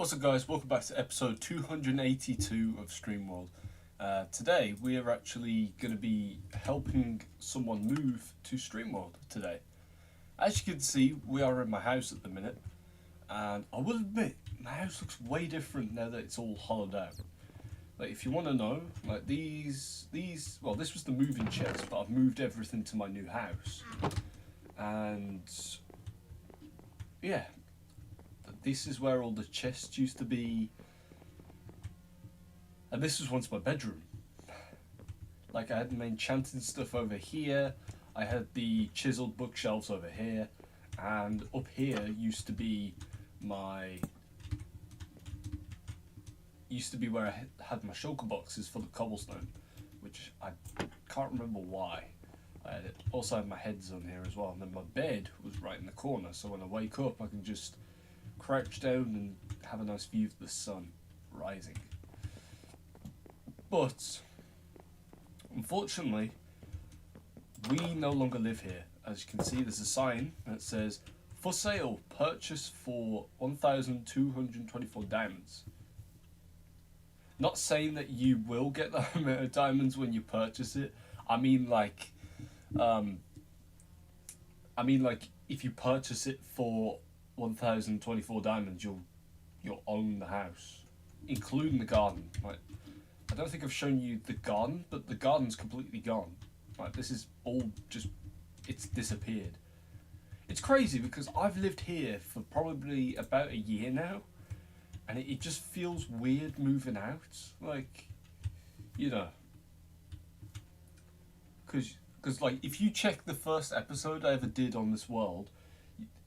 What's up, guys? Welcome back to episode 282 of StreamWorld. Today we are actually going to be helping someone move to StreamWorld today. As you can see, we are in my house at the minute, and I will admit, my house looks way different now that it's all hollowed out. Like, if you want to know, like these, well, this was the moving chest, but I've moved everything to my new house. And yeah, this is where all the chests used to be, and this was once my bedroom. Like, I had my enchanting stuff over here, I had the chiseled bookshelves over here, and up here used to be where I had my shulker boxes for the cobblestone, which I can't remember why. I also had my heads on here as well, and then my bed was right in the corner, so when I wake up I can just crouch down and have a nice view of the sun rising. But unfortunately, we no longer live here. As you can see, there's a sign that says, "For sale, purchase for 1,224 diamonds." Not saying that you will get that amount of diamonds when you purchase it. I mean, like, if you purchase it for 1,024 diamonds, you'll own the house, including the garden. Like, I don't think I've shown you the garden, but the garden's completely gone. Like, this is all just, it's disappeared. It's crazy because I've lived here for probably about a year now, and it just feels weird moving out. Like, you know, because like, if you check the first episode I ever did on this world,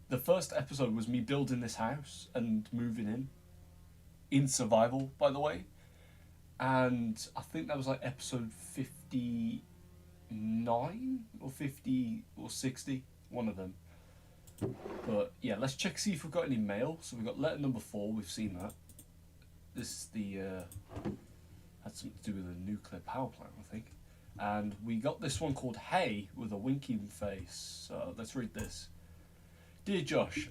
the first episode was me building this house and moving in survival, by the way. And I think that was like episode 59 or 50 or 60, one of them. But yeah, let's check, see if we've got any mail. So we've got letter number 4, we've seen that. This is the, had something to do with a nuclear power plant, I think. And we got this one called Hey with a winking face. So let's read this. "Dear Josh,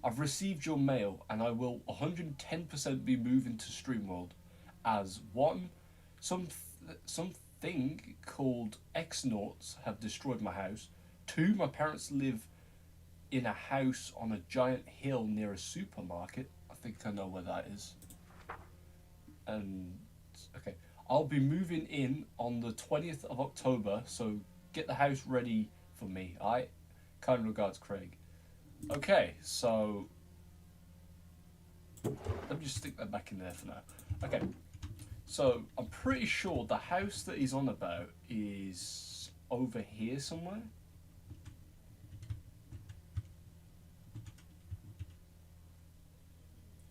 I've received your mail and I will 110% be moving to StreamWorld as 1. Something called X-Nauts have destroyed my house. 2. My parents live in a house on a giant hill near a supermarket." I think I know where that is. And okay, "I'll be moving in on the 20th of October, so get the house ready for me. Kind regards, Craig." Okay, so let me just stick that back in there for now. Okay, so I'm pretty sure the house that he's on about is over here somewhere.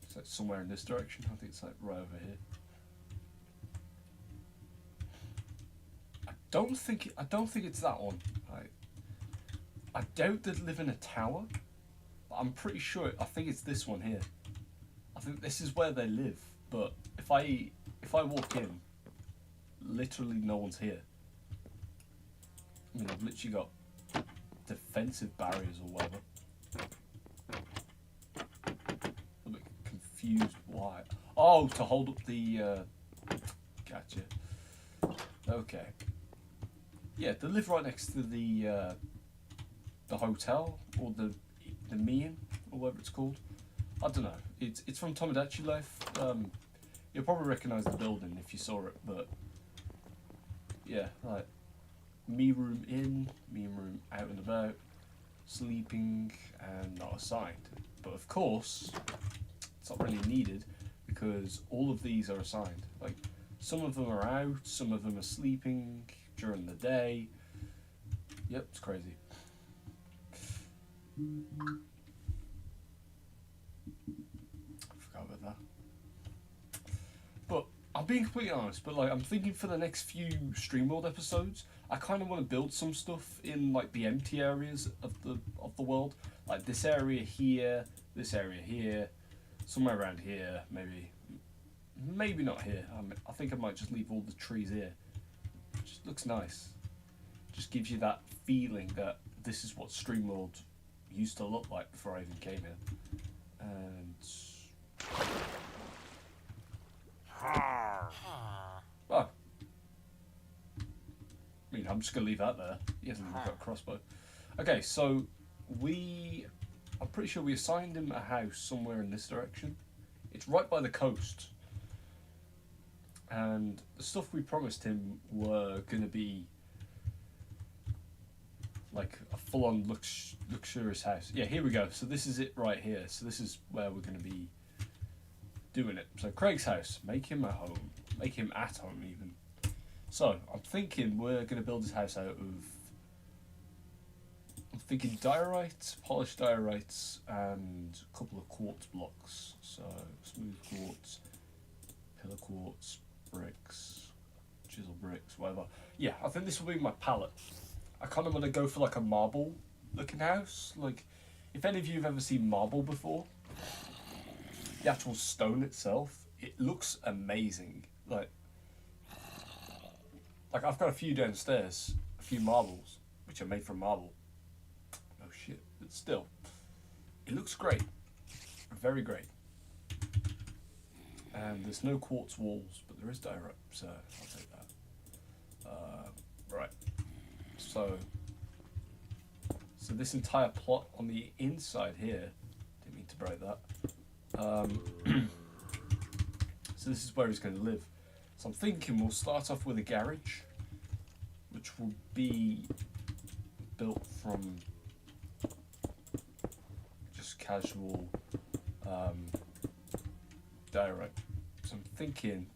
It's like somewhere in this direction. I think it's like right over here. I don't think it's that one. I doubt they'd live in a tower. I'm pretty sure, I think it's this one here. I think this is where they live, but if I walk in, literally no one's here. I mean, I've literally got defensive barriers or whatever. A bit confused why. Oh, to hold up the, gotcha. Okay. Yeah, they live right next to the hotel, or the Mean, or whatever it's called. I don't know. It's from Tomodachi Life. You'll probably recognise the building if you saw it, but yeah, like, me room in, me room out and about, sleeping, and not assigned. But of course, it's not really needed because all of these are assigned. Like, some of them are out, some of them are sleeping during the day. Yep, it's crazy. Forgot about that. But I'm being completely honest, but like, I'm thinking for the next few StreamWorld episodes, I kind of want to build some stuff in like the empty areas of the world, like this area here, somewhere around here, maybe not here. I think I might just leave all the trees here. It just looks nice. Just gives you that feeling that this is what StreamWorld used to look like before I even came here. And I'm just gonna leave that there. He hasn't even got a crossbow. Okay, so I'm pretty sure we assigned him a house somewhere in this direction. It's right by the coast. And the stuff we promised him were gonna be like a full-on luxurious house. Yeah, here we go. So this is it right here. So this is where we're gonna be doing it. So Craig's house, make him at home. Make him at home even. So I'm thinking we're gonna build his house out of, I'm thinking diorite, polished diorites, and a couple of quartz blocks. So smooth quartz, pillar quartz, bricks, chisel bricks, whatever. Yeah, I think this will be my palette. I kind of want to go for like a marble looking house. Like, if any of you have ever seen marble before, the actual stone itself, it looks amazing. Like I've got a few downstairs, a few marbles, which are made from marble. Oh shit, but still, it looks great. Very great. And there's no quartz walls, but there is diorite, so I'll take that. Right. So this entire plot on the inside here, didn't mean to break that. So this is where he's going to live. So I'm thinking we'll start off with a garage, which will be built from just casual diorite. So I'm thinking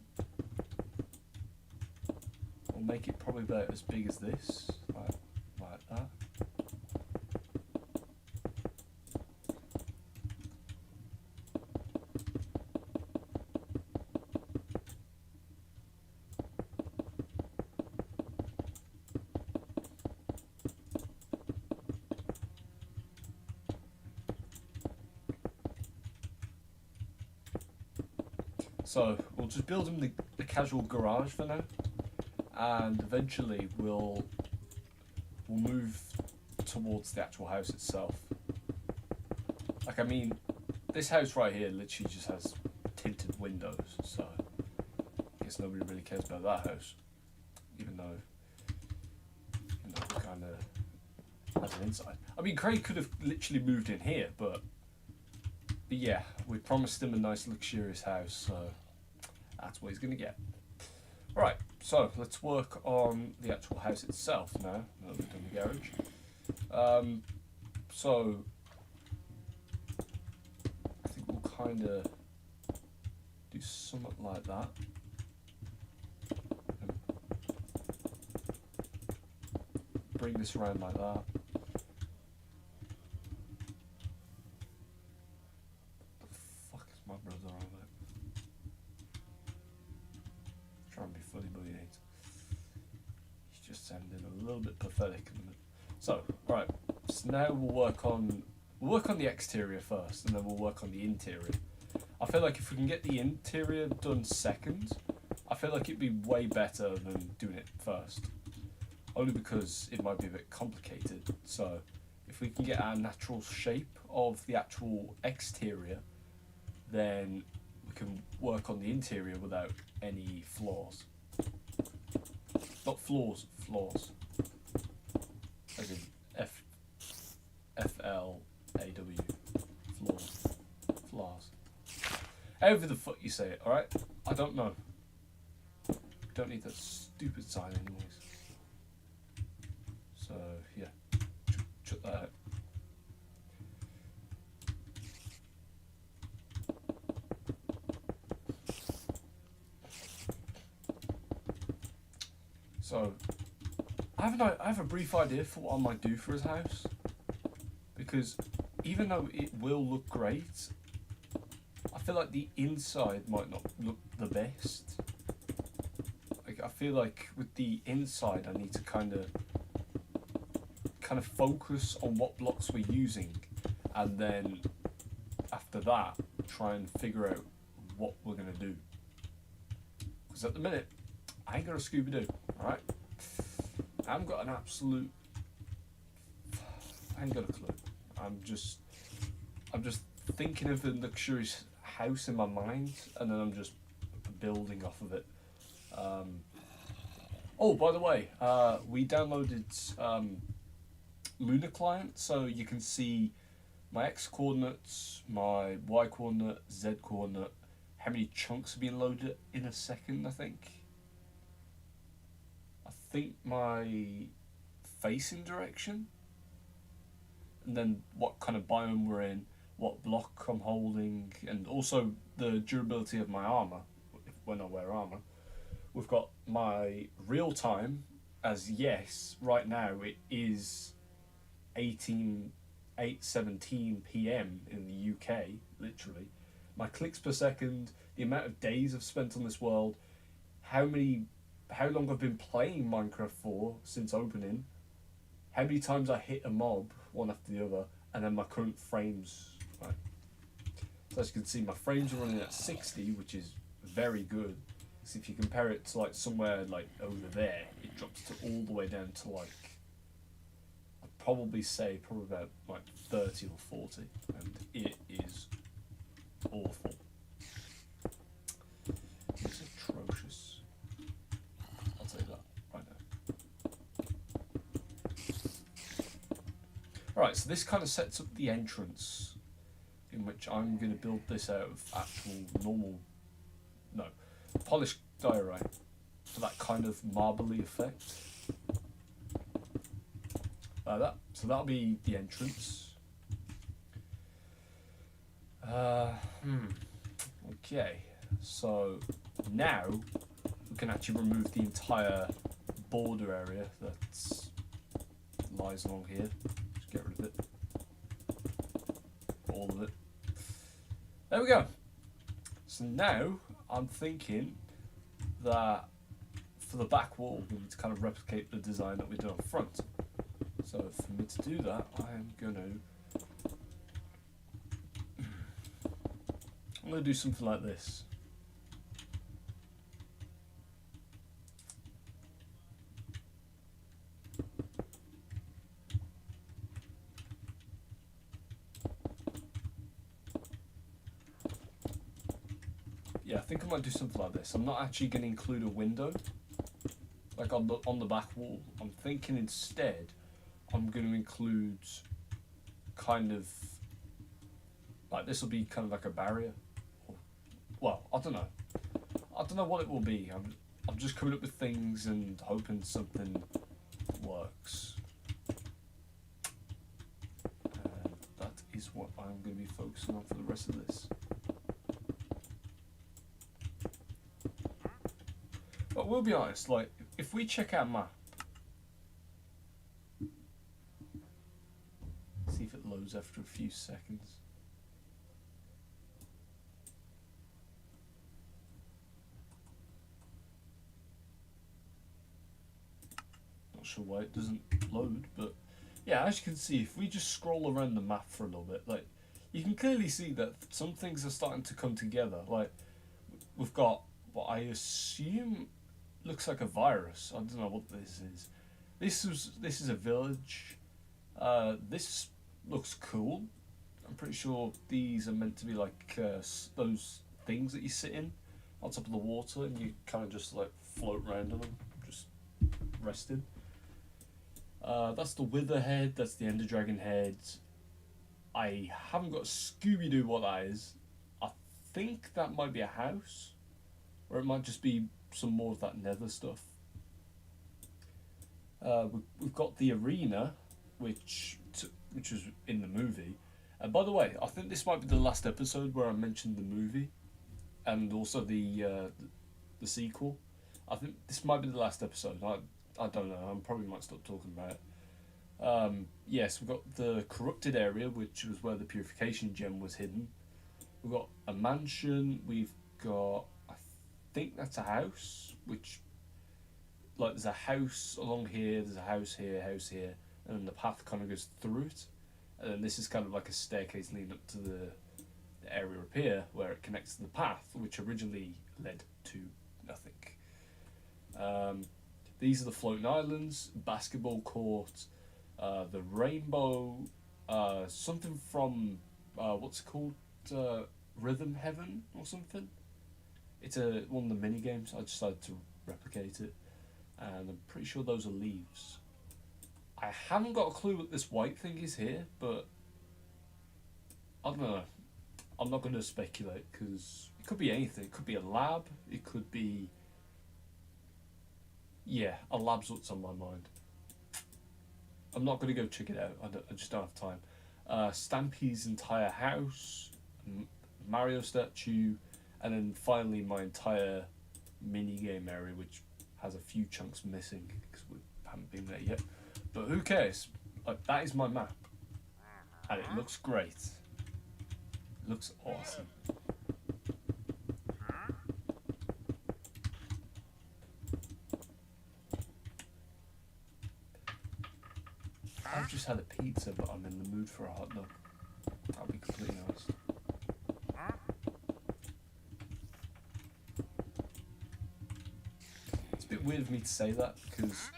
we'll make it probably about as big as this, like that. So we'll just build him the casual garage for now, and eventually we'll move towards the actual house itself. Like, I mean, this house right here literally just has tinted windows, so I guess nobody really cares about that house, even though it kind of has an inside. I mean, Craig could have literally moved in here, but yeah, we promised him a nice luxurious house, so that's what he's going to get. Right, so let's work on the actual house itself now that we've done the garage. So I think we'll kind of do something like that. And bring this around like that. My brother on it. Trying to be funny, but he ain't. He's just sounding a little bit pathetic at the minute. So, right. So now we'll work on the exterior first, and then we'll work on the interior. I feel like if we can get the interior done second, I feel like it'd be way better than doing it first. Only because it might be a bit complicated. So, if we can get our natural shape of the actual exterior, then we can work on the interior without any flaws. Not flaws, flaws. As in F-L-A-W. Flaws. Flaws. However the fuck you say it, alright? I don't know. Don't need that stupid sign anyways. So, yeah. Chuck that out. So, I have a brief idea for what I might do for his house, because even though it will look great, I feel like the inside might not look the best. Like, I feel like with the inside, I need to kind of focus on what blocks we're using, and then after that, try and figure out what we're gonna do. Because at the minute, I ain't got a Scooby-Doo, alright? I haven't got an absolute... I ain't got a clue. I'm just thinking of the luxurious house in my mind, and then I'm just building off of it. Oh, by the way, we downloaded Lunar Client, so you can see my x coordinates, my y coordinate, z coordinate, how many chunks have been loaded in a second. I think my facing direction, and then what kind of biome we're in, what block I'm holding, and also the durability of my armor when I wear armor. We've got my real time as yes, right now it is 8:17 p.m. in the UK, literally. My clicks per second, the amount of days I've spent on this world, how long I've been playing Minecraft for since opening, how many times I hit a mob one after the other, and then my current frames. Right. So as you can see, my frames are running at 60, which is very good. So if you compare it to like somewhere like over there, it drops to all the way down to like I'd probably about like 30 or 40, and it is awful. It's atrocious. I'll tell you that right now. Alright, so this kind of sets up the entrance in which I'm going to build this out of actual normal, no, polished diorite for that kind of marbly effect. Like that. So that'll be the entrance. Okay, so now we can actually remove the entire border area that lies along here. Just get rid of it. All of it. There we go. So now I'm thinking that for the back wall we need to kind of replicate the design that we did on front. So for me to do that, I'm gonna do something like this. Yeah, I think I might do something like this. I'm not actually going to include a window, like on the back wall. I'm thinking instead, I'm going to include kind of like this will be kind of like a barrier. Well, I don't know. I don't know what it will be. I'm just coming up with things and hoping something works. That is what I'm going to be focusing on for the rest of this. But we'll be honest, like, if we check our map, see if it loads after a few seconds. Not sure why it doesn't load, but yeah, as you can see, if we just scroll around the map for a little bit, like, you can clearly see that some things are starting to come together. Like, we've got what I assume looks like a virus. I don't know what this is. This is a village. This looks cool. I'm pretty sure these are meant to be like those things that you sit in on top of the water and you kind of just like float around on them, just resting. That's the Wither head. That's the Ender Dragon head. I haven't got a Scooby Doo what that is. I think that might be a house, or it might just be some more of that nether stuff. We've got the arena, which was in the movie. And by the way, I think this might be the last episode where I mentioned the movie, and also the sequel. I think this might be the last episode. I don't know. I probably might stop talking about it. Yes, we've got the corrupted area, which was where the purification gem was hidden. We've got a mansion. We've got, I think that's a house, which, like, there's a house along here, there's a house here, and then the path kind of goes through it. And then this is kind of like a staircase leading up to the area up here where it connects to the path, which originally led to nothing. These are the floating islands, basketball court, the rainbow, something from, what's it called? Rhythm Heaven or something? It's one of the mini games. I decided to replicate it. and I'm pretty sure those are leaves. I haven't got a clue what this white thing is here, but I don't know. I'm not going to speculate because it could be anything. It could be a lab. It could be... Yeah, a lab's what's on my mind. I'm not going to go check it out. I just don't have time. Stampy's entire house, Mario statue, and then finally my entire mini-game area, which has a few chunks missing because we haven't been there yet. But who cares? Like, that is my map. And it looks great. It looks awesome. I've just had a pizza, but I'm in the mood for a hot dog. That'll be completely honest. It's a bit weird of me to say that because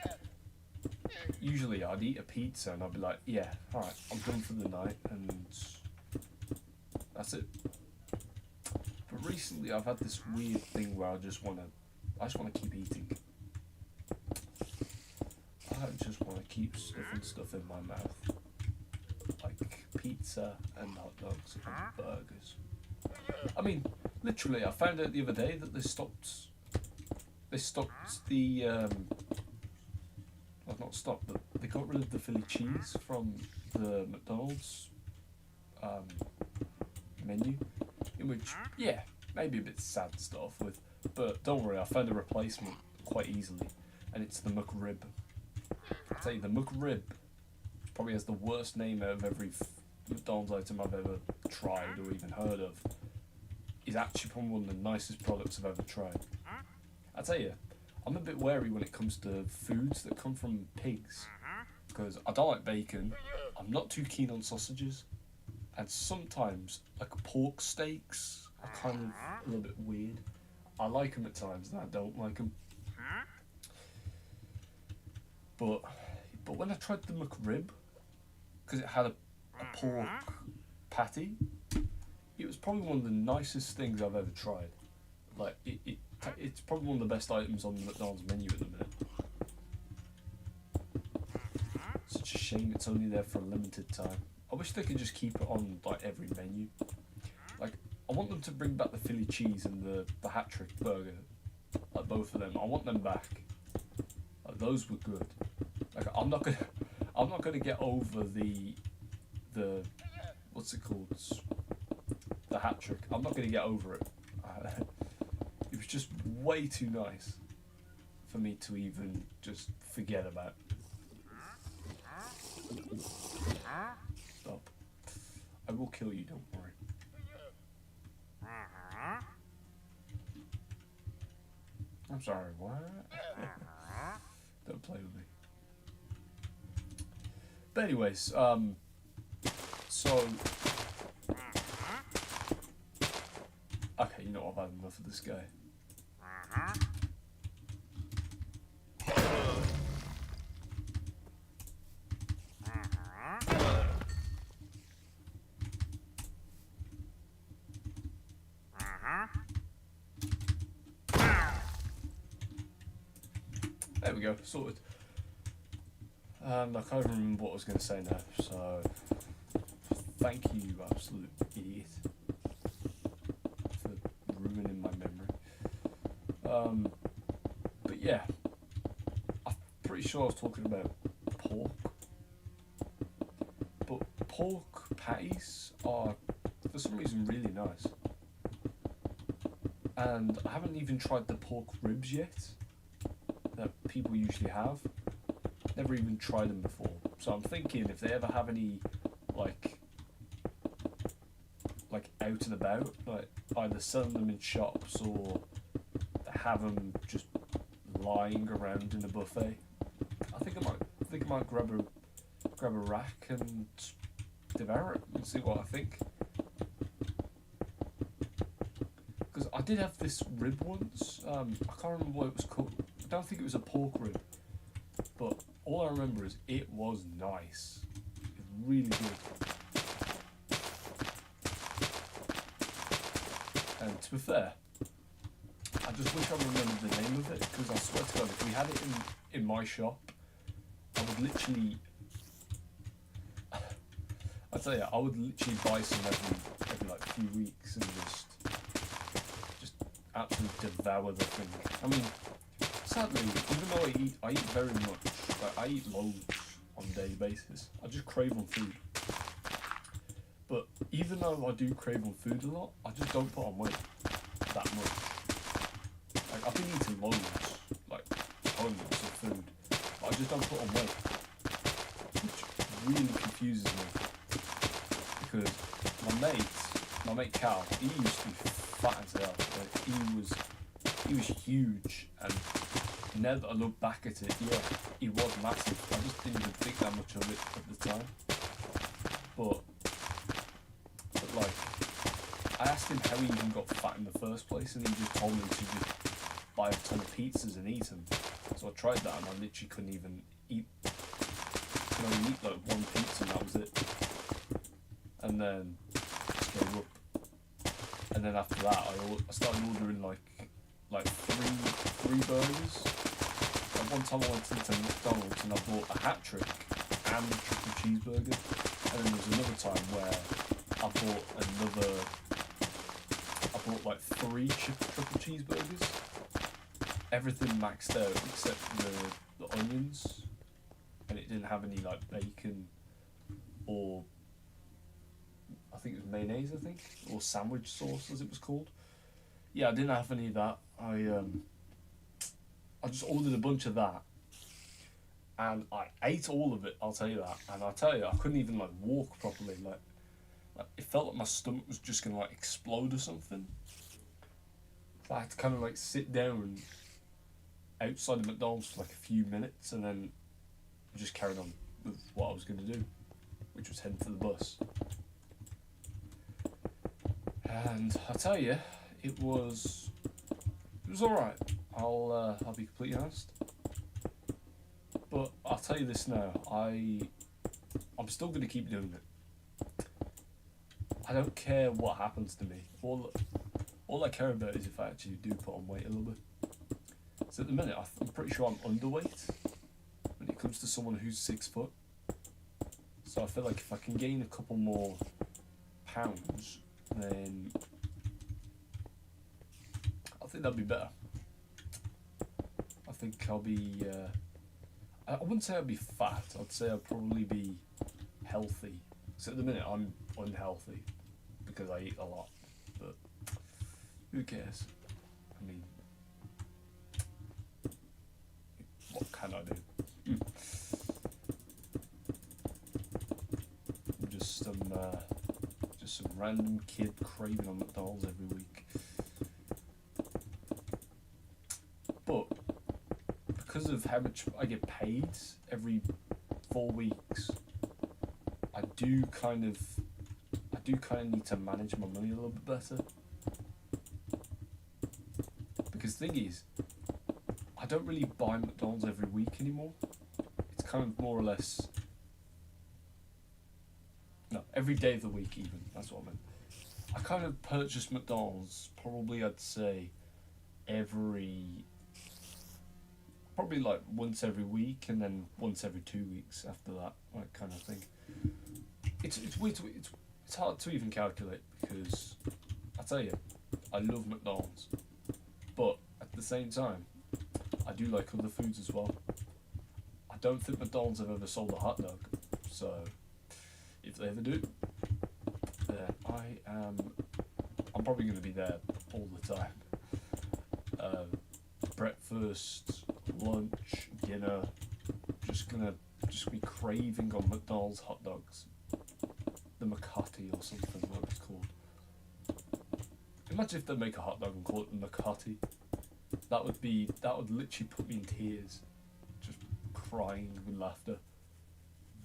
usually I'd eat a pizza and I'd be like, yeah, alright, I'm done for the night and that's it. But recently I've had this weird thing where I just wanna keep eating. I just want to keep stuffing stuff in my mouth, like pizza and hot dogs and burgers. I mean, literally, I found out the other day that they stopped the well, not stopped, but they got rid of the Philly cheese from the McDonald's menu, in which, yeah, maybe a bit sad to start off with, but don't worry, I found a replacement quite easily, and it's the McRib. I tell you, the McRib probably has the worst name out of every McDonald's item I've ever tried or even heard of. Is actually probably one of the nicest products I've ever tried. I tell you, I'm a bit wary when it comes to foods that come from pigs, because I don't like bacon, I'm not too keen on sausages, and sometimes, like, pork steaks are kind of a little bit weird. I like them at times and I don't like them. But when I tried the McRib, because it had a pork patty, it was probably one of the nicest things I've ever tried. Like, it's probably one of the best items on the McDonald's menu at the minute. Such a shame it's only there for a limited time. I wish they could just keep it on, like, every menu. Like, I want them to bring back the Philly cheese and the hat trick burger. Like, both of them. I want them back. Like, those were good. Like, I'm not gonna get over the what's it called? The hat trick. I'm not gonna get over it. It was just way too nice for me to even just forget about. Stop. I will kill you, don't worry. I'm sorry, what? Don't play with me. But anyways, so... Okay, you know what, I've had enough of this guy. There we go, sorted. And I can't remember what I was going to say now, so thank you, you absolute idiot, for ruining my memory. But yeah, I'm pretty sure I was talking about pork, but pork patties are, for some reason, really nice. And I haven't even tried the pork ribs yet, that people usually have. Never even tried them before, so I'm thinking if they ever have any like out and about, like either selling them in shops or they have them just lying around in a buffet, I think I might grab a rack and devour it and see what I think. Because I did have this rib once. I can't remember what it was called. I don't think it was a pork rib, but all I remember is it was nice. It was really good. And to be fair, I just wish I remembered the name of it, because I swear to God, if we had it in my shop, I would literally, I tell you, I would literally buy some every like few weeks and just absolutely devour the thing. I mean, sadly, even though I eat very much, like I eat loads on a daily basis, I just crave on food. But even though I do crave on food a lot, I just don't put on weight that much. Like I've been eating loads, like tons of food, but I just don't put on weight, which really confuses me. Because my mate Cal, he used to be fat as hell. Like he was huge, and now that I look back at it, yeah, he was massive. I just didn't even think that much of it at the time. But like, I asked him how he even got fat in the first place, and he just told me to just buy a ton of pizzas and eat them. So I tried that, and I literally couldn't even eat. Could only eat like one pizza, and that was it. And then just gave up. And then after that, I started ordering like three burgers. Like one time I went into McDonald's and I bought a hat trick and a triple cheeseburger. And then there was another time where I bought like three triple cheeseburgers. Everything maxed out except the onions, and it didn't have any like bacon or I think it was mayonnaise, or sandwich sauce as it was called. Yeah, I didn't have any of that. I just ordered a bunch of that, and I ate all of it. I'll tell you that, and I'll tell you I couldn't even like walk properly. Like it felt like my stomach was just gonna like explode or something. So I had to kind of like sit down outside the McDonald's for like a few minutes, and then just carried on with what I was gonna do, which was heading to the bus. And I tell you, it was all right. I'll be completely honest. But I'll tell you this now, I'm still gonna keep doing it. I don't care what happens to me. All I care about is if I actually do put on weight a little bit. So at the minute, I'm pretty sure I'm underweight when it comes to someone who's 6 foot. So I feel like if I can gain a couple more pounds, then I think that'd be better. I think I'll be, I wouldn't say I'd be fat, I'd say I'd probably be healthy. So at the minute I'm unhealthy because I eat a lot, but who cares? I mean, what can I do? Just some random kid craving on McDonald's every week. But because of how much I get paid every 4 weeks, I do kind of need to manage my money a little bit better. Because the thing is, I don't really buy McDonald's every week anymore. It's kind of more or less, no, every day of the week even, that's what I meant. I kind of purchase McDonald's probably, I'd say, probably like once every week, and then once every 2 weeks after that, like kind of thing. It's weird it's hard to even calculate, because I tell you, I love McDonald's, but at the same time, I do like other foods as well. I don't think McDonald's have ever sold a hot dog, so if they ever do, then I'm probably going to be there all the time. Breakfast, lunch, dinner, just be craving on McDonald's hot dogs. The Makati or something, what it's called. Imagine if they make a hot dog and call it the Makati. That would literally put me in tears, just crying with laughter.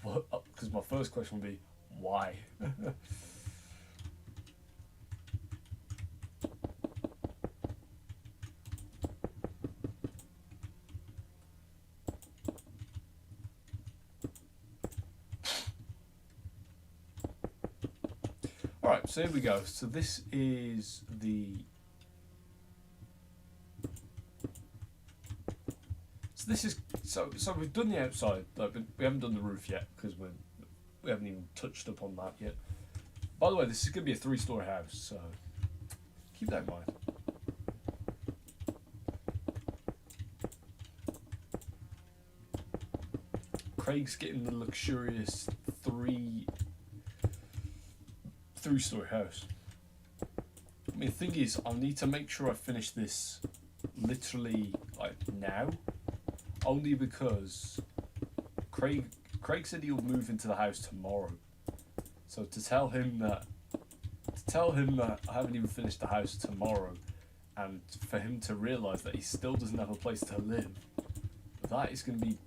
Because my first question would be, why? Alright, so here we go. So this is the So this is so we've done the outside, like, but we haven't done the roof yet because we haven't even touched upon that yet. By the way, this is going to be a 3-story house, so keep that in mind. Craig's getting the luxurious three-story house. I mean, the thing is, I need to make sure I finish this literally like now, only because Craig said he'll move into the house tomorrow. So to tell him that I haven't even finished the house tomorrow, and for him to realise that he still doesn't have a place to live, that is going to be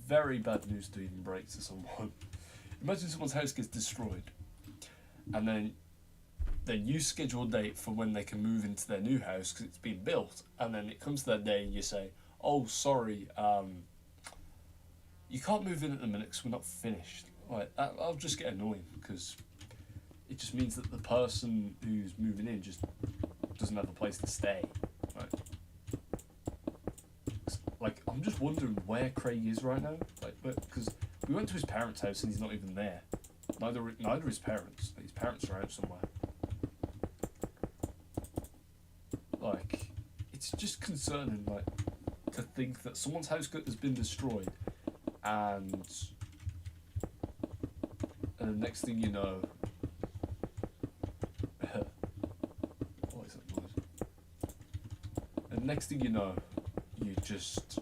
very bad news to even break to someone. Imagine someone's house gets destroyed, and then you schedule a date for when they can move into their new house because it's been built, and then it comes to that day and you say, "Oh, sorry, you can't move in at the minute because we're not finished." Like, I'll just get annoying because it just means that the person who's moving in just doesn't have a place to stay. Like, I'm just wondering where Craig is right now. Like, because we went to his parents' house and he's not even there. Neither his parents. His parents are out somewhere. Like, it's just concerning, like, to think that someone's house has been destroyed, and the next thing you know, what is that noise? And next thing you know, you're just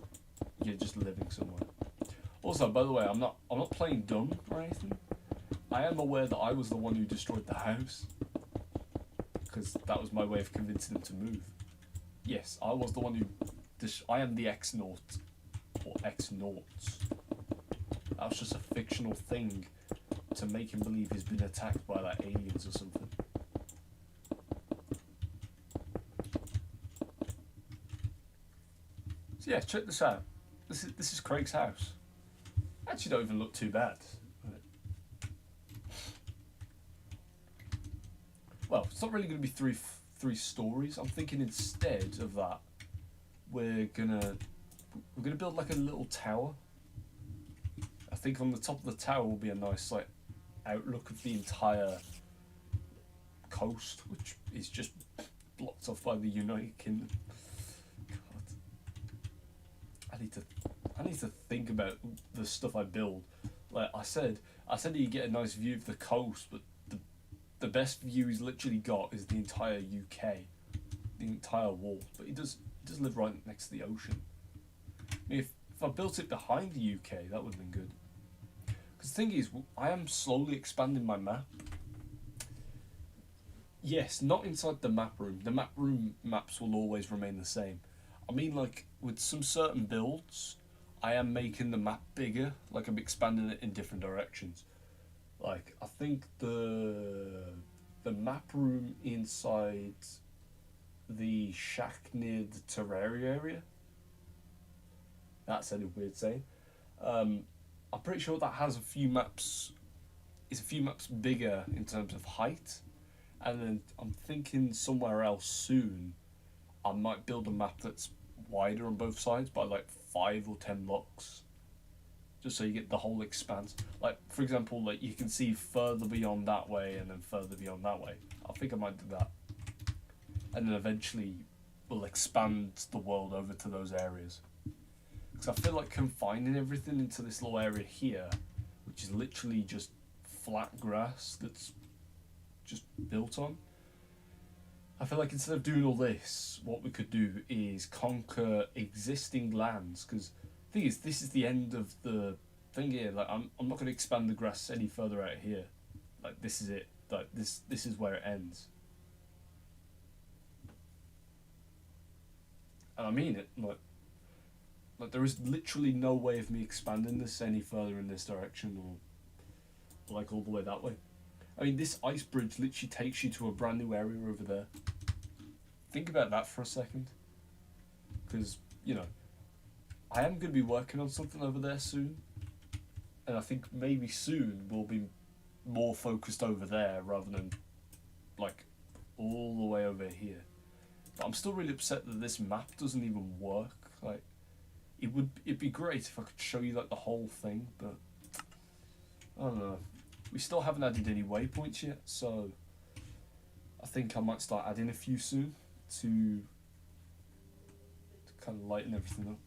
living somewhere. Also, by the way, I'm not playing dumb or anything. I am aware that I was the one who destroyed the house, because that was my way of convincing them to move. Yes, I was the one who. I am the X-Naut, or X-Nauts. That was just a fictional thing to make him believe he's been attacked by like aliens or something. So yeah, check this out. This is Craig's house. Actually, don't even look too bad. Well, it's not really going to be three stories. I'm thinking instead of that, we're gonna build like a little tower. I think on the top of the tower will be a nice like outlook of the entire coast, which is just blocked off by the United Kingdom. God, I need to think about the stuff I build. Like I said you get a nice view of the coast, but the best view he's literally got is the entire UK, the entire wall. But he does live right next to the ocean. I mean, if I built it behind the UK, that would have been good. Because the thing is, I am slowly expanding my map. Yes, not inside the map room. The map room maps will always remain the same. I mean, like, with some certain builds, I am making the map bigger. Like, I'm expanding it in different directions. Like, I think the map room inside the shack near the Terraria area, that sounded weird saying. I'm pretty sure that has a few maps. It's a few maps bigger in terms of height, and then I'm thinking somewhere else soon, I might build a map that's wider on both sides by like 5 or 10 blocks, just so you get the whole expanse. Like, for example, like you can see further beyond that way and then further beyond that way. I think I might do that, and then eventually we'll expand the world over to those areas. Because I feel like confining everything into this little area here, which is literally just flat grass that's just built on. I feel like instead of doing all this, what we could do is conquer existing lands. Because the thing is, this is the end of the thing here. Like, I'm not going to expand the grass any further out here. Like, this is it. Like, this is where it ends. And I mean it. Like there is literally no way of me expanding this any further in this direction, or like all the way that way. I mean, this ice bridge literally takes you to a brand new area over there. Think about that for a second. Because, you know, I am going to be working on something over there soon. And I think maybe soon we'll be more focused over there rather than, like, all the way over here. But I'm still really upset that this map doesn't even work. Like, It'd be great if I could show you like the whole thing, but I don't know. We still haven't added any waypoints yet, so I think I might start adding a few soon to kind of lighten everything up.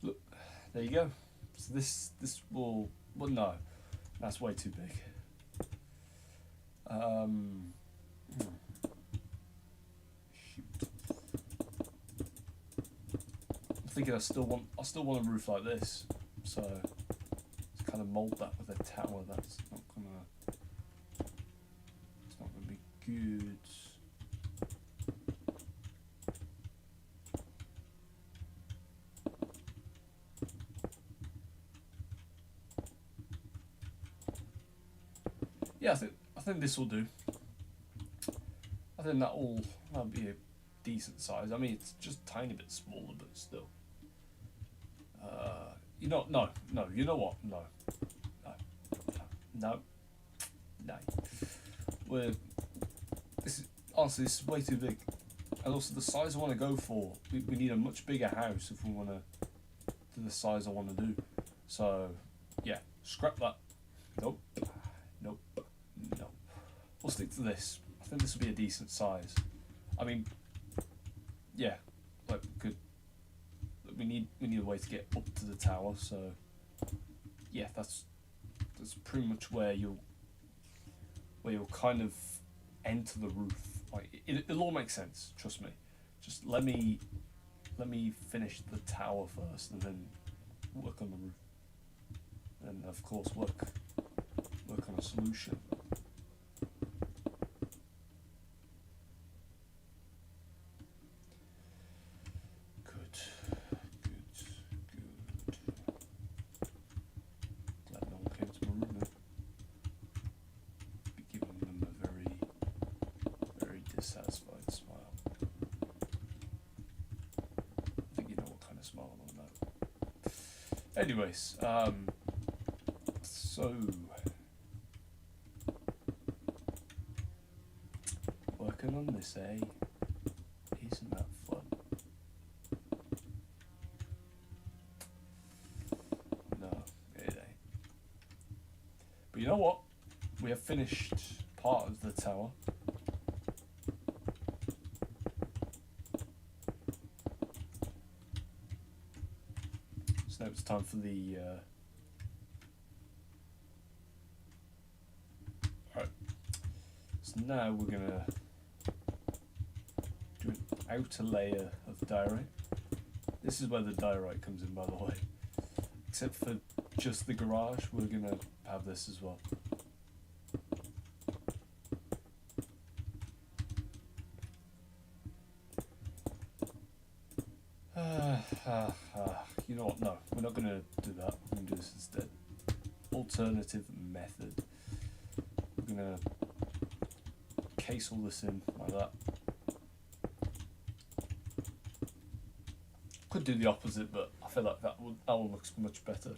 Look, there you go. So this will, well, no, that's way too big. Shoot. I'm thinking I still want a roof like this, so to kind of mold that with a tower. That's not gonna, it's not gonna be good. Yeah, I think this will do. I think that'll be a decent size. I mean, it's just a tiny bit smaller, but still. You know, no. You know what? No. Honestly, this is way too big, and also the size I want to go for. We need a much bigger house if we want to do the size I want to do. So, yeah, scrap that. Nope. We'll stick to this. I think this will be a decent size. I mean, yeah, like good. We need a way to get up to the tower. So, yeah, that's pretty much where you'll kind of enter the roof. Like it'll all make sense. Trust me. Just let me finish the tower first, and then work on the roof. And of course, work on a solution. Anyways, so working on this, isn't that fun? No, it ain't. But you know what? We have finished part of the tower. So now it's time for the alright. So now we're gonna do an outer layer of diorite. This is where the diorite comes in, by the way. Except for just the garage, we're gonna have this as well. You know what? No, we're not going to do that. We're going to do this instead. Alternative method. We're going to case all this in like that. Could do the opposite, but I feel like that one looks much better.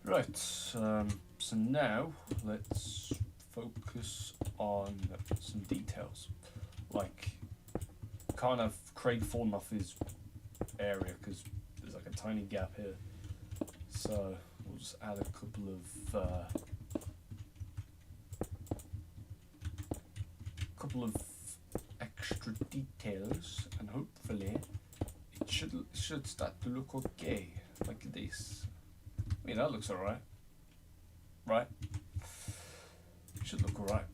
Right, so now let's focus on some details, like kind of Craig falling off his area because there's like a tiny gap here. So we'll just add a couple of extra details, and hopefully should start to look okay, like this. I mean, that looks alright, right? Should look alright.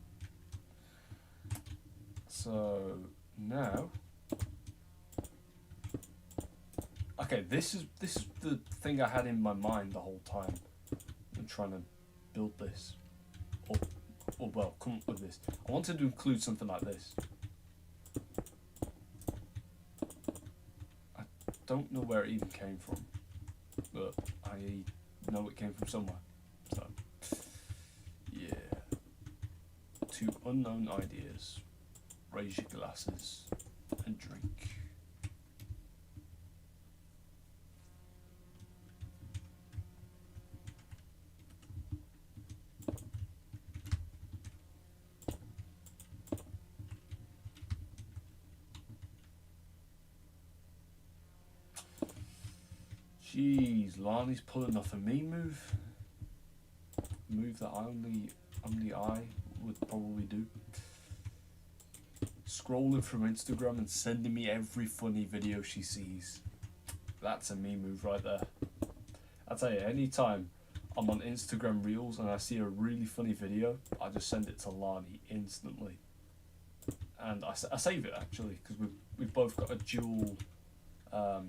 So now, okay, this is the thing I had in my mind the whole time. I'm trying to build this, or well, come up with this. I wanted to include something like this. I don't know where it even came from, but I know it came from somewhere. So, yeah. 2 unknown ideas. Raise your glasses and drink. Jeez, Lani's pulling off a me move. Move that only I would probably do. Scrolling through Instagram and sending me every funny video she sees. That's a me move right there. I tell you, anytime I'm on Instagram Reels and I see a really funny video, I just send it to Lani instantly. And I save it actually, because we've both got a dual, well,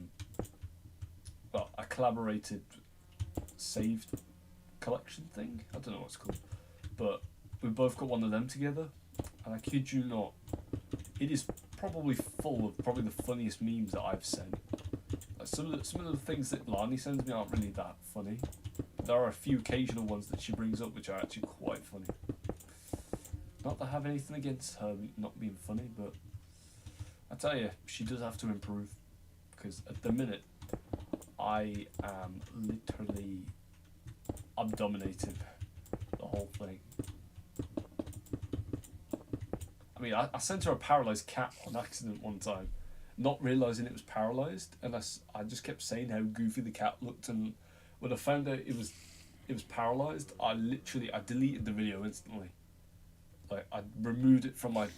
a collaborated saved collection thing. I don't know what it's called, but we've both got one of them together. And I kid you not, it is probably full of probably the funniest memes that I've sent. Like some of the things that Lani sends me aren't really that funny. But there are a few occasional ones that she brings up which are actually quite funny. Not that I have anything against her not being funny, but I tell you, she does have to improve. Because at the minute, I am literally, I'm dominating the whole thing. I mean, I sent her a paralysed cat on accident one time, not realising it was paralysed, and I just kept saying how goofy the cat looked, and when I found out it was paralysed, I deleted the video instantly. Like, I removed it from my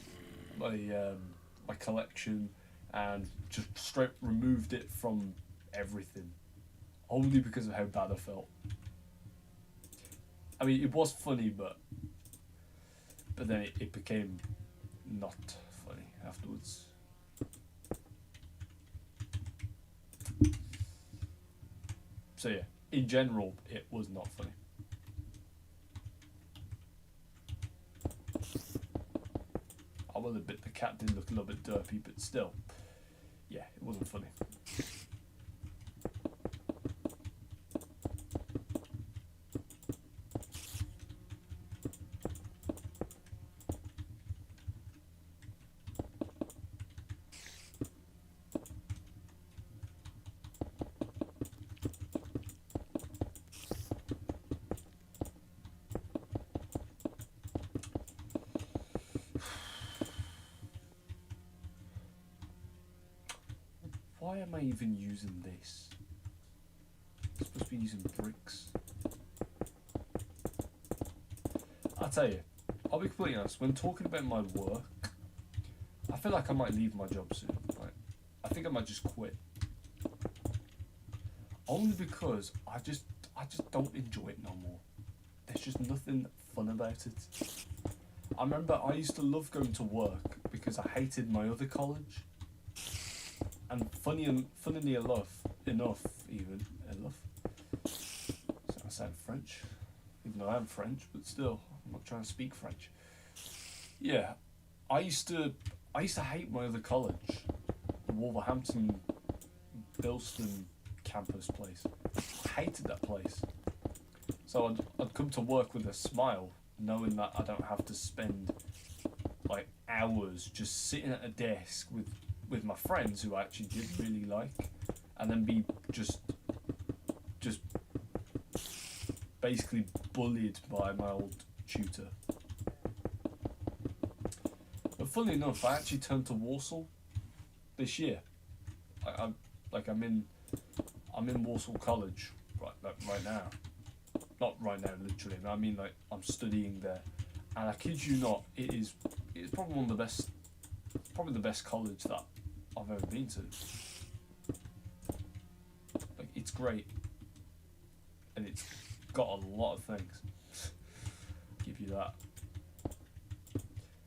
collection, and just straight removed it from everything, only because of how bad I felt. I mean, it was funny, but then it became not funny afterwards. So yeah, in general, it was not funny. I will admit the cat did look a little bit derpy, but still, yeah, it wasn't funny. Why am I even using this? I'm supposed to be using bricks. I'll tell you, I'll be completely honest, when talking about my work, I feel like I might leave my job soon. Right? I think I might just quit. Only because I just don't enjoy it no more. There's just nothing fun about it. I remember I used to love going to work because I hated my other college. And funnily enough, I sound French, even though I am French, but still, I'm not trying to speak French. Yeah, I used to hate my other college, the Wolverhampton, Bilston campus place. I hated that place. So I'd come to work with a smile, knowing that I don't have to spend like hours just sitting at a desk with my friends who I actually did really like, and then be just basically bullied by my old tutor. But funnily enough, I actually turned to Walsall this year. I'm in Walsall College right now. Not right now, literally. I mean, like, I'm studying there, and I kid you not, it's probably the best college that I've ever been to. great, and it's got a lot of things. Give you that.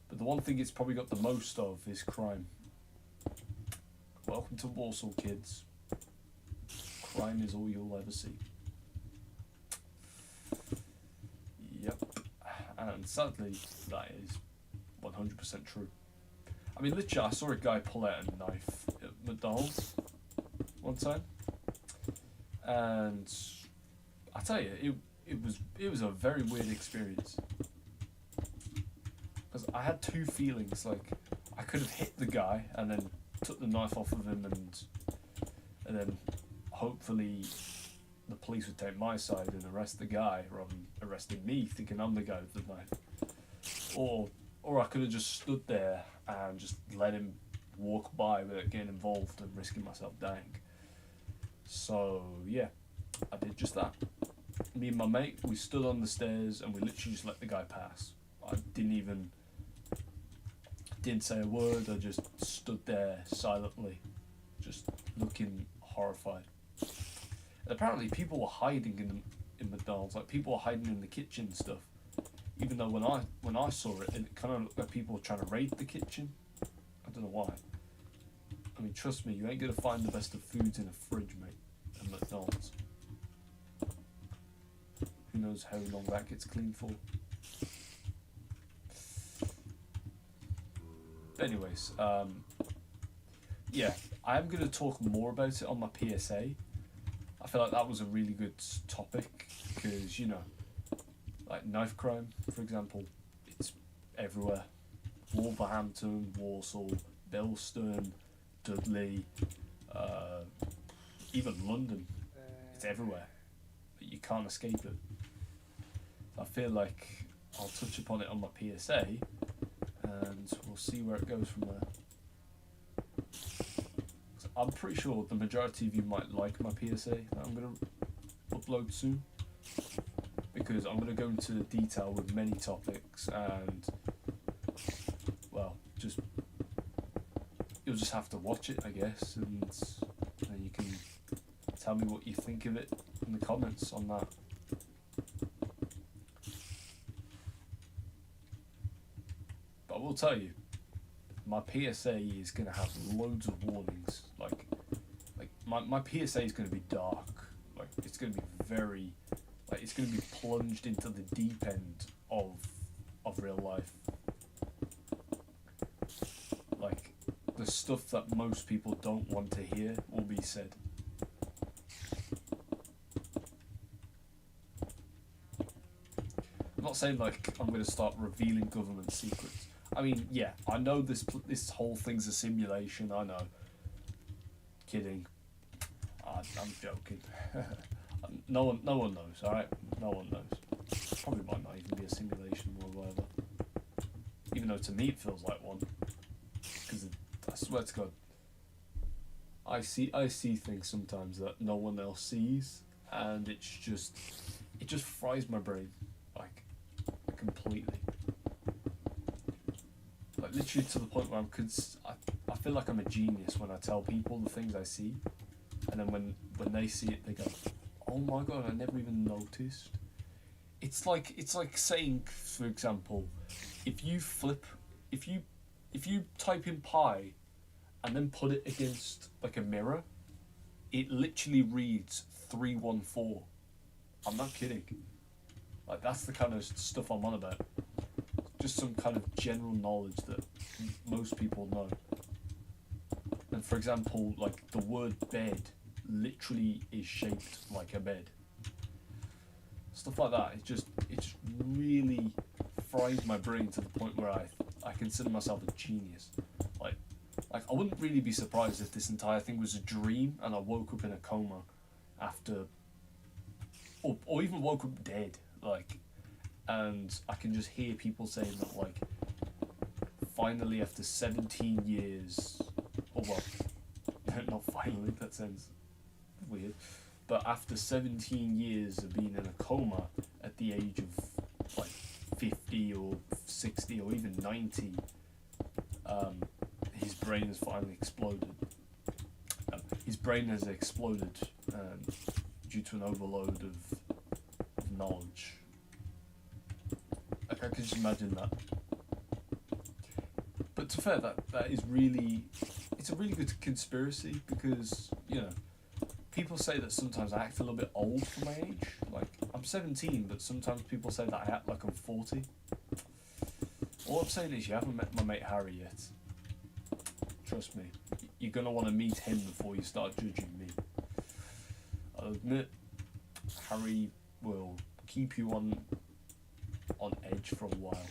But the one thing it's probably got the most of is crime. Welcome to Warsaw, kids. Crime is all you'll ever see. Yep. And sadly, that is 100% true. I mean, literally, I saw a guy pull out a knife at McDonald's one time, and I tell you, it was a very weird experience, because I had two feelings. Like, I could have hit the guy and then took the knife off of him, and then hopefully the police would take my side and arrest the guy rather than arresting me, thinking I'm the guy with the knife. Or I could have just stood there and just let him walk by without getting involved and risking myself dying. So yeah, I did just that. Me and my mate, we stood on the stairs and we literally just let the guy pass. I didn't say a word. I just stood there silently, just looking horrified. And apparently people were hiding in McDonald's, like people were hiding in the kitchen and stuff. Even though when I saw it, it kind of looked like people were trying to raid the kitchen. I don't know why. I mean, trust me, you ain't gonna find the best of foods in a fridge, mate, at McDonald's. Who knows how long that gets cleaned for? Anyways, yeah, I am gonna talk more about it on my PSA. I feel like that was a really good topic because, you know, like knife crime, for example, it's everywhere. Wolverhampton, Warsaw, Bilston, Dudley, even London. It's everywhere, but you can't escape it. I feel like I'll touch upon it on my PSA, and we'll see where it goes from there. So I'm pretty sure the majority of you might like my PSA that I'm going to upload soon, because I'm going to go into detail with many topics, and well, you'll just have to watch it, I guess, and then you can tell me what you think of it in the comments on that. But I will tell you, my PSA is going to have loads of warnings. Like my PSA is going to be dark. Like, it's going to be very, like, it's going to be plunged into the deep end of real life. Like, the stuff that most people don't want to hear will be said. I'm not saying like I'm going to start revealing government secrets. I mean, yeah, I know this whole thing's a simulation. I know. Kidding. I'm joking. No one knows. All right, no one knows. Probably might not even be a simulation or whatever. Even though to me it feels like one. Because I swear to God, I see things sometimes that no one else sees, and it just fries my brain, like, completely. Like, literally to the point where I feel like I'm a genius when I tell people the things I see, and then when they see it, they go, "Oh my God, I never even noticed." It's like saying, for example, if you type in pi and then put it against like a mirror, it literally reads 314. I'm not kidding. Like, that's the kind of stuff I'm on about. Just some kind of general knowledge that most people know. And for example, like, the word bed literally is shaped like a bed. Stuff like that. It just really fries my brain to the point where I consider myself a genius. Like I wouldn't really be surprised if this entire thing was a dream and I woke up in a coma after, or even woke up dead, like, and I can just hear people saying that, like, finally after 17 years, or well, not finally, that sounds weird, but after 17 years of being in a coma at the age of like 50 or 60 or even 90, his brain has finally exploded. His brain has exploded due to an overload of knowledge. Like I can just imagine that. But to be fair, that is really, it's a really good conspiracy because, you know, people say that sometimes I act a little bit old for my age. Like, I'm 17, but sometimes people say that I act like I'm 40. All I'm saying is you haven't met my mate Harry yet. Trust me. You're going to want to meet him before you start judging me. I'll admit, Harry will keep you on edge for a while.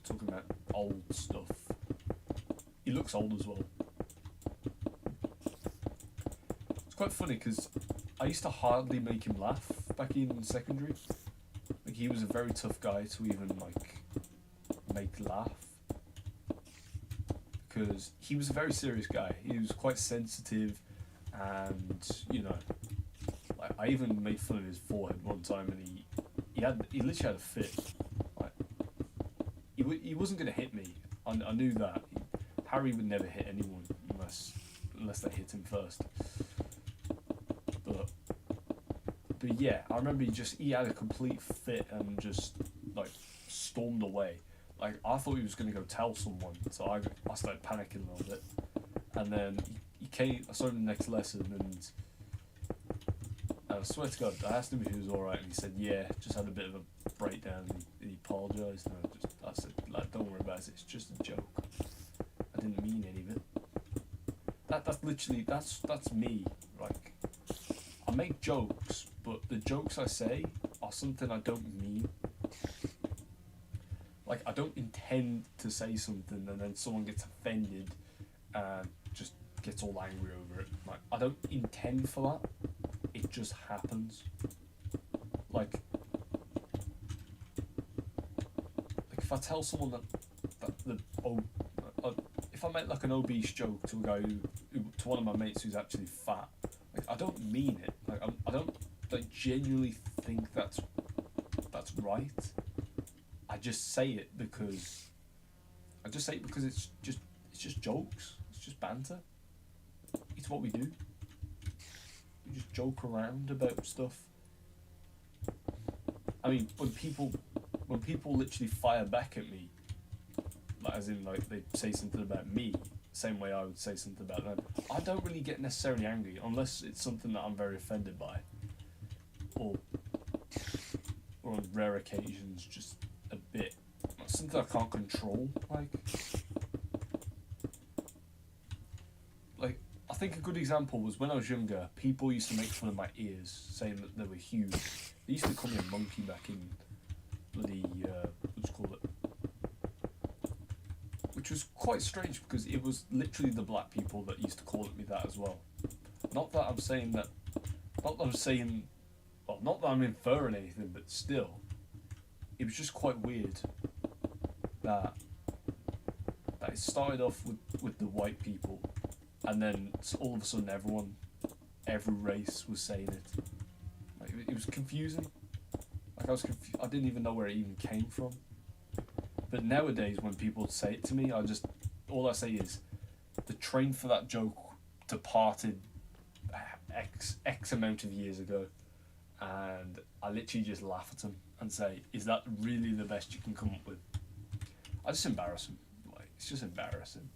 Talking about old stuff. He looks old as well. It's quite funny because I used to hardly make him laugh back in secondary. Like he was a very tough guy to even like make laugh because he was a very serious guy. He was quite sensitive, and you know, like I even made fun of his forehead one time, and he literally had a fit. Like he wasn't gonna hit me. I knew that. Harry would never hit anyone unless they hit him first. But yeah, I remember he had a complete fit and just like stormed away. Like I thought he was gonna go tell someone, so I started panicking a little bit, and then he came. I saw him the next lesson, and I swear to God, I asked him if he was all right, and he said yeah, just had a bit of a breakdown. And he apologised, and I said like don't worry about it, it's just a joke. I didn't mean any of it. That's literally that's me. Like I make jokes, but the jokes I say are something I don't mean. Like I don't intend to say something and then someone gets offended and just gets all angry over it. Like I don't intend for that. It just happens. Like if I tell someone if I make like an obese joke to a guy to one of my mates who's actually fat, like I don't mean it. Like I don't like genuinely think that's right. I just say it because it's just jokes. It's just banter. It's what we do. We just joke around about stuff. I mean, when people literally fire back at me, like as in like they say something about me, same way I would say something about them, I don't really get necessarily angry unless it's something that I'm very offended by, or on rare occasions just a bit something I can't control. Like I think a good example was when I was younger, people used to make fun of my ears, saying that they were huge. They used to call me a monkey back in bloody what's called it, which was quite strange because it was literally the black people that used to call me that as well. Not that I'm saying, well, not that I'm inferring anything, but still, it was just quite weird that it started off with the white people, and then all of a sudden every race was saying it. Like, it was confusing. Like I didn't even know where it even came from. But nowadays, when people say it to me, all I say is, the train for that joke departed X amount of years ago, and I literally just laugh at them and say, is that really the best you can come up with? I just embarrass them. Like it's just embarrassing.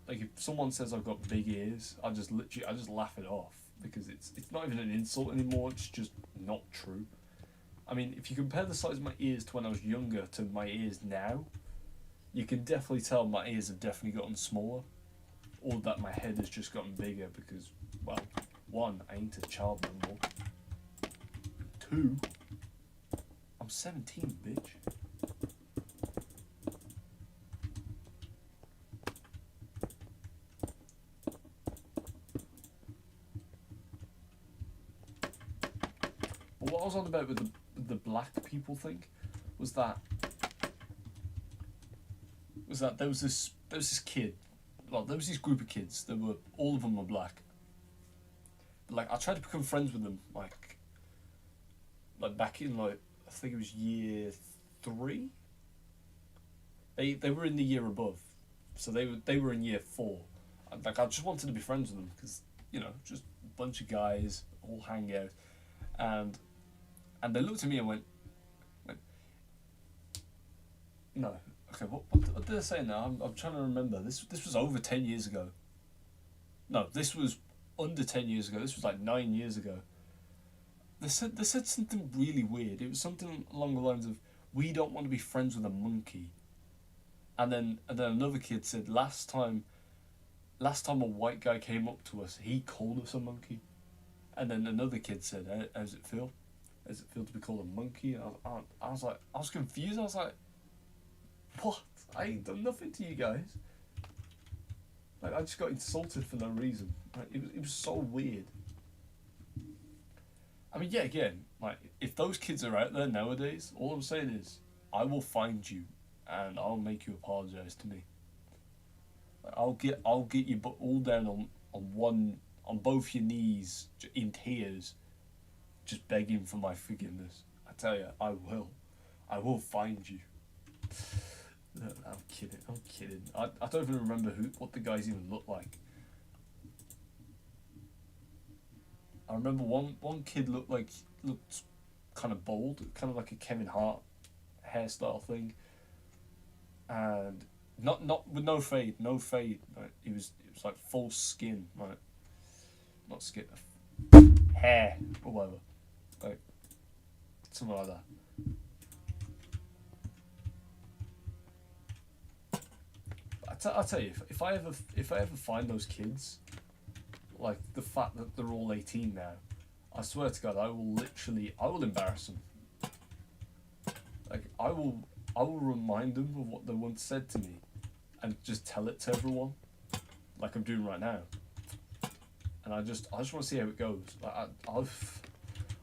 Like if someone says I've got big ears, I just laugh it off because it's not even an insult anymore. It's just not true. I mean, if you compare the size of my ears to when I was younger to my ears now, you can definitely tell my ears have definitely gotten smaller, or that my head has just gotten bigger because, well, one, I ain't a child no more. Two, I'm 17, bitch. But what I was on about with the black people thing was that there was this kid, well, there was this group of kids. All of them were black. But like I tried to become friends with them, like back in like I think it was year 3. They were in the year above, so they were in year 4. Like I just wanted to be friends with them because you know, just a bunch of guys all hang out, and they looked at me and went no. Okay, what did I say now? I'm trying to remember. This was over 10 years ago. No, this was under 10 years ago. This was like 9 years ago. They said something really weird. It was something along the lines of, "We don't want to be friends with a monkey." And then another kid said, last time a white guy came up to us, he called us a monkey. And then another kid said, "How does it feel? How does it feel to be called a monkey?" I was confused. I was like, what? I ain't done nothing to you guys. Like, I just got insulted for no reason. Like, it was so weird. I mean, yeah, again, like, if those kids are out there nowadays, all I'm saying is, I will find you, and I'll make you apologise to me. Like, I'll get you all down on both your knees in tears, just begging for my forgiveness. I tell you, I will find you. No, I'm kidding. I don't even remember what the guys even looked like. I remember one kid looked kind of bold, kind of like a Kevin Hart hairstyle thing, and not with no fade. Right? It was like full skin, right? Not skin, hair or whatever, like something like that. I'll tell you, if I ever find those kids, like the fact that they're all 18 now, I swear to God, I will embarrass them. Like, I will remind them of what they once said to me, and just tell it to everyone, like I'm doing right now. And I just want to see how it goes. Like, I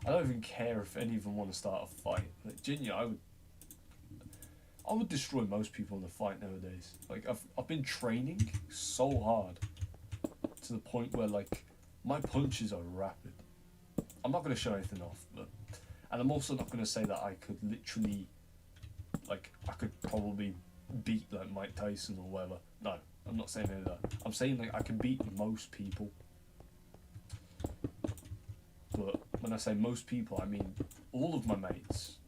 don't even care if any of them want to start a fight. Like, genuinely, I would destroy most people in a fight nowadays. Like, I've been training so hard to the point where, like, my punches are rapid. I'm not going to show anything off, and I'm also not going to say that I could literally, like, I could probably beat like Mike Tyson or whatever. No, I'm not saying any of that. I'm saying, like, I can beat most people. But when I say most people, I mean all of my mates.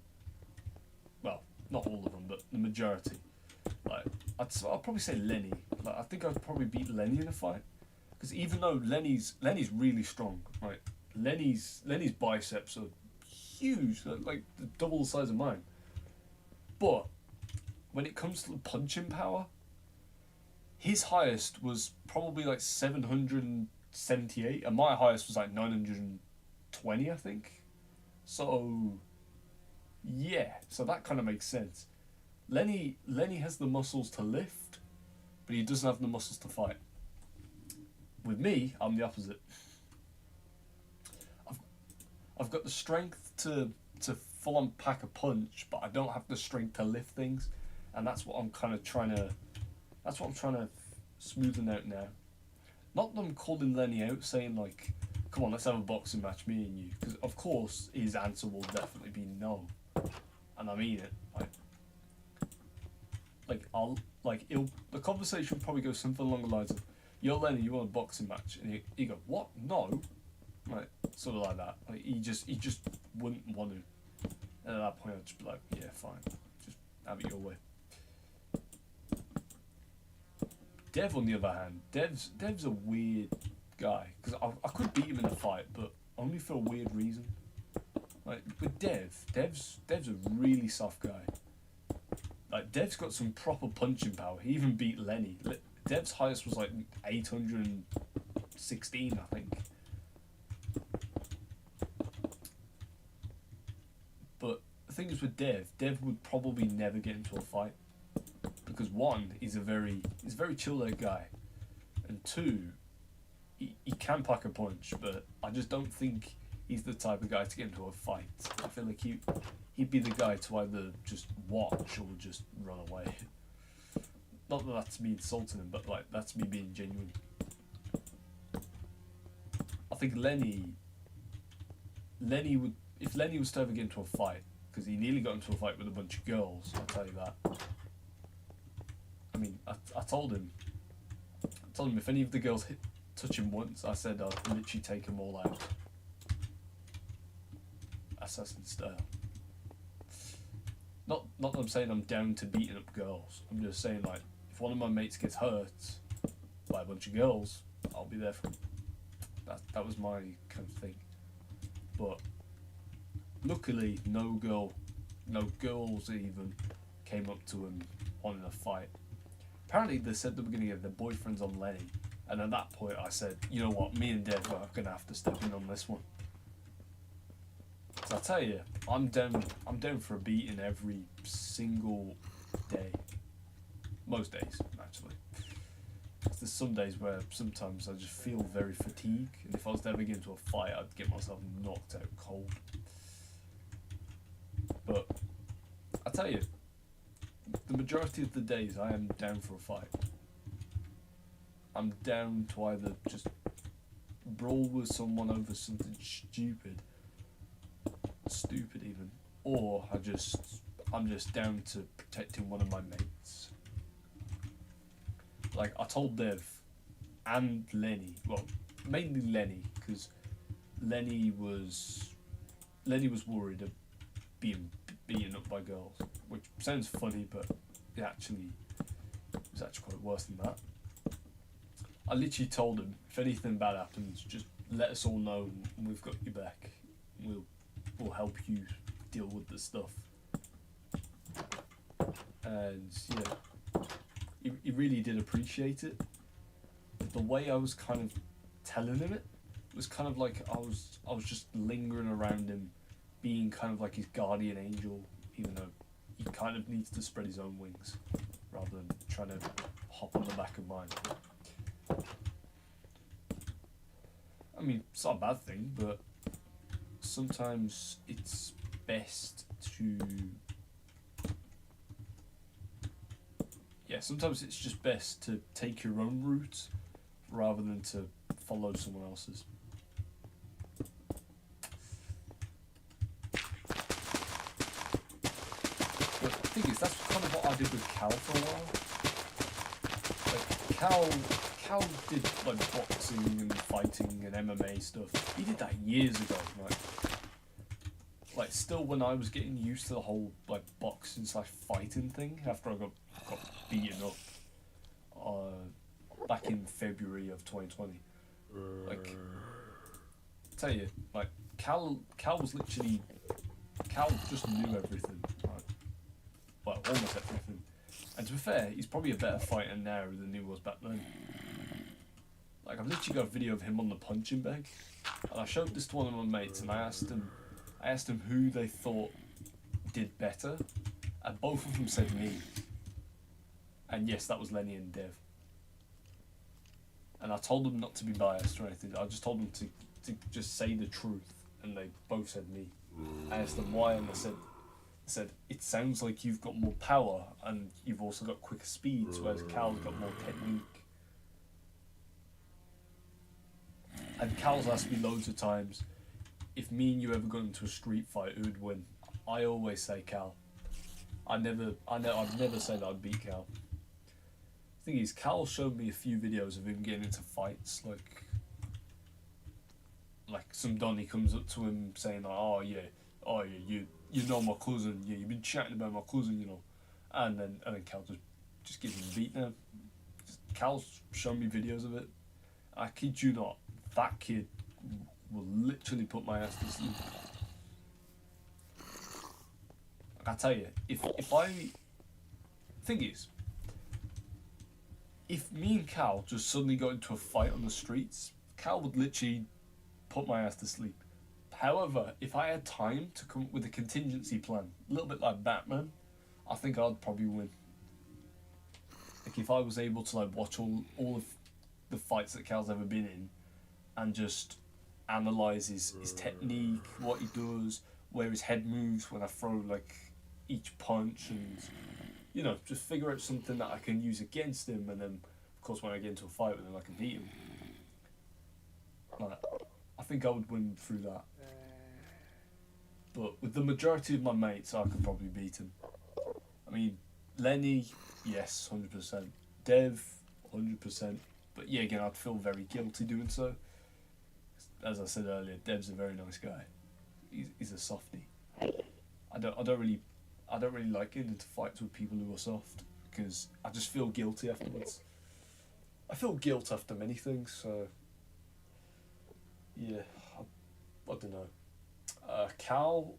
Well, not all of them, but the majority. Like, I'll probably say Lenny. Like, I think I'd probably beat Lenny in a fight, because even though Lenny's really strong, right? Lenny's biceps are huge, like double the size of mine. But when it comes to the punching power, his highest was probably like 778, and my highest was like 920, I think. So yeah, so that kind of makes sense. Lenny has the muscles to lift, but he doesn't have the muscles to fight. With me, I'm the opposite. I've got the strength to full on pack a punch, but I don't have the strength to lift things, and that's what I'm trying to smoothen out now. Not that I'm calling Lenny out, saying like, "Come on, let's have a boxing match, me and you," because of course his answer will definitely be no, and I mean it. The conversation probably goes something along the lines of, "Yo, Lenny, you want a boxing match?" And he go, "What? No." Like, sort of like that. Like, he just wouldn't want to. And at that point, I'd just be like, "Yeah, fine, just have it your way." Dev, on the other hand, Dev's a weird guy, because I could beat him in a fight, but only for a weird reason. Like, with Dev's a really soft guy. Like, Dev's got some proper punching power. He even beat Lenny. Dev's highest was like 816, I think. But the thing is with Dev would probably never get into a fight, because one, he's a very chilled out guy, and two, he can pack a punch, but I just don't think he's the type of guy to get into a fight. I feel like he'd be the guy to either just watch or just run away. Not that that's me insulting him, but like, that's me being genuine. I think Lenny would, if Lenny was to ever get into a fight, because he nearly got into a fight with a bunch of girls, I'll tell you that. I mean, I told him if any of the girls touch him once. I said I'd literally take them all out. Assassin style. Not that I'm saying I'm down to beating up girls. I'm just saying, like, if one of my mates gets hurt by a bunch of girls, I'll be there for him. That was my kind of thing. But luckily, no girls even came up to him wanting a fight. Apparently, they said they were going to get their boyfriends on Lenny, and at that point, I said, you know what, me and Dev are going to have to step in on this one. So I tell you, I'm down for a beating every single day. Most days, actually. There's some days where sometimes I just feel very fatigued, and if I was to ever get into a fight, I'd get myself knocked out cold. But I tell you, the majority of the days I am down for a fight. I'm down to either just brawl with someone over something stupid even, or I'm just down to protecting one of my mates. Like, I told Dev and Lenny, well, mainly Lenny, because Lenny was worried of being beaten up by girls, which sounds funny, but it was actually quite worse than that. I literally told him, if anything bad happens, just let us all know, and we've got you back. We'll help you deal with the stuff. And yeah, he really did appreciate it. The way I was kind of telling him it was kind of like I was just lingering around him, being kind of like his guardian angel, even though he kind of needs to spread his own wings rather than trying to hop on the back of mine. I mean, it's not a bad thing, but sometimes it's best to... Yeah, sometimes it's just best to take your own route rather than to follow someone else's. But the thing is, that's kind of what I did with Cal for a while. Like, Cal did like boxing and fighting and MMA stuff. He did that years ago. Like still when I was getting used to the whole like boxing / fighting thing after I got beaten up back in February of 2020. Like, tell you, like Cal just knew everything. Right? Well, almost everything. And to be fair, he's probably a better fighter now than he was back then. Like, I've literally got a video of him on the punching bag, and I showed this to one of my mates, and I asked him who they thought did better, and both of them said me. And yes, that was Lenny and Dev. And I told them not to be biased or anything. I just told them to just say the truth, and they both said me. I asked them why, and they said it sounds like you've got more power, and you've also got quicker speeds, whereas Cal's got more technique. And Cal's asked me loads of times, if me and you ever got into a street fight, who would win? I always say Cal. I'd never say that I'd beat Cal. The thing is, Cal showed me a few videos of him getting into fights, like some Donny comes up to him saying like, oh yeah, you know my cousin, yeah, you've been chatting about my cousin, you know, and then Cal just gives him a beat now. Cal's shown me videos of it. I kid you not, that kid will literally put my ass to sleep. Like, I tell you, thing is, if me and Cal just suddenly got into a fight on the streets, Cal would literally put my ass to sleep. However, if I had time to come up with a contingency plan, a little bit like Batman, I think I'd probably win. Like, if I was able to like watch all of the fights that Cal's ever been in, and just analyse his technique, what he does, where his head moves when I throw like each punch, and you know, just figure out something that I can use against him, and then of course when I get into a fight with him I can beat him. Like, I think I would win through that. But with the majority of my mates I could probably beat him. I mean, Lenny, yes, 100%. Dev, 100%. But yeah, again, I'd feel very guilty doing so. As I said earlier, Dev's a very nice guy. He's a softie. I don't really like getting into fights with people who are soft because I just feel guilty afterwards. I feel guilt after many things, so yeah, I don't know. Cal,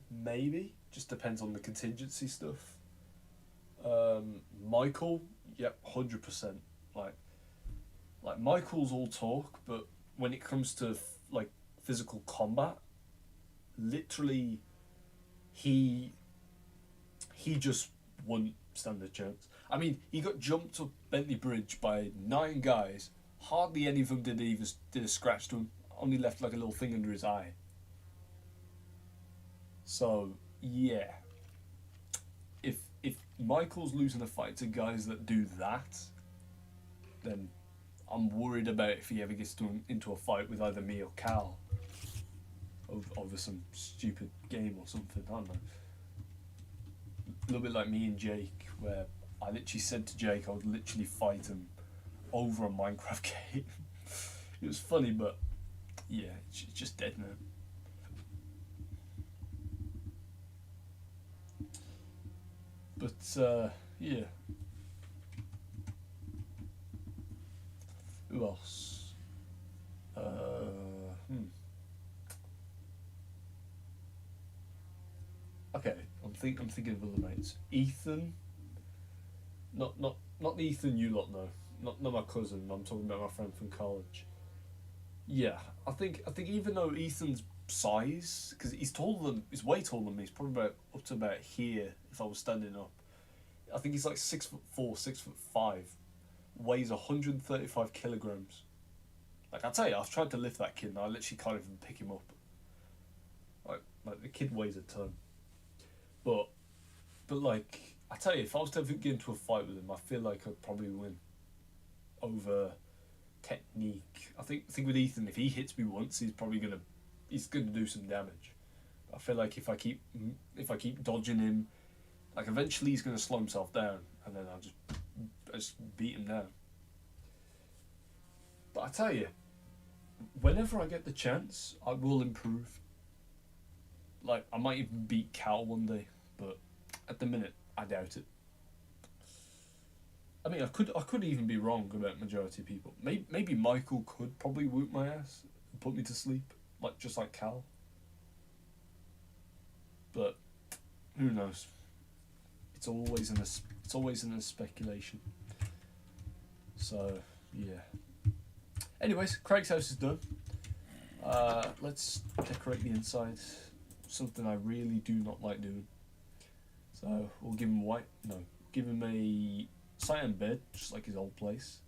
maybe, just depends on the contingency stuff. Michael, yep, 100%. Like, Michael's all talk, but when it comes to like physical combat, literally, he just wouldn't stand a chance. I mean, he got jumped up Bentley Bridge by 9 guys. Hardly any of them did a scratch to him. Only left like a little thing under his eye. So yeah, if Michael's losing a fight to guys that do that, then I'm worried about if he ever gets into a fight with either me or Cal over some stupid game or something. I don't know. A little bit like me and Jake, where I literally said to Jake I would literally fight him over a Minecraft game. It was funny, but yeah, it's just dead now. But yeah, who else? Hmm. Okay, I'm thinking of other mates. Ethan, not the Ethan you lot know. Not my cousin. I'm talking about my friend from college. Yeah, I think even though Ethan's size, because he's way taller than me. He's probably about up to about here if I was standing up. I think he's like 6'4", 6'5", weighs 135 kilograms. Like I tell you, I've tried to lift that kid, and I literally can't even pick him up. Like the kid weighs a ton. But like I tell you, if I was to ever get into a fight with him, I feel like I'd probably win over technique. I think with Ethan, if he hits me once, he's gonna do some damage. I feel like if I keep dodging him, like eventually he's gonna slow himself down, and then I just beat him down. But I tell you, whenever I get the chance, I will improve. Like I might even beat Cal one day, but at the minute, I doubt it. I mean, I could even be wrong about majority of people. Maybe Michael could probably whoop my ass and put me to sleep, like just like Cal. But who knows? It's always in a speculation. So yeah. Anyways, Craig's house is done. Let's decorate the inside. Something I really do not like doing. So we'll give him white. No, give him a cyan bed, just like his old place.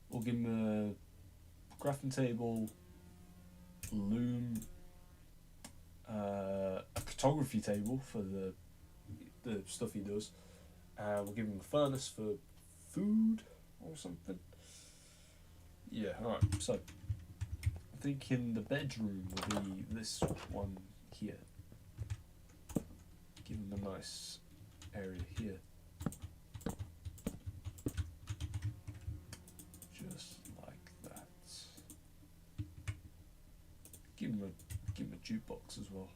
We'll give him a crafting table, loom, a photography table for the stuff he does. We'll give him a furnace for food or something. Yeah, alright, so I'm thinking the bedroom will be this one here. Give him a nice area here. Just like that. Give him a jukebox as well.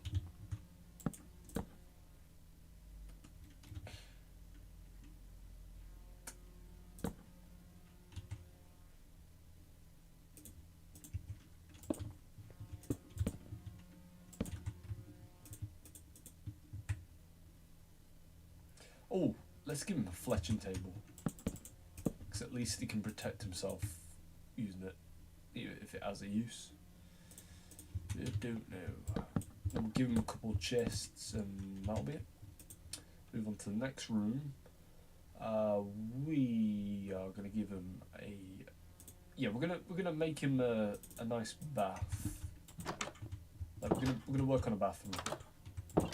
Oh, let's give him a fletching table. Because at least he can protect himself using it, even if it has a use. I don't know. We'll give him a couple of chests and that'll be it. Move on to the next room. We are gonna give him a we're gonna make him a nice bath. Like we're gonna work on a bathroom. So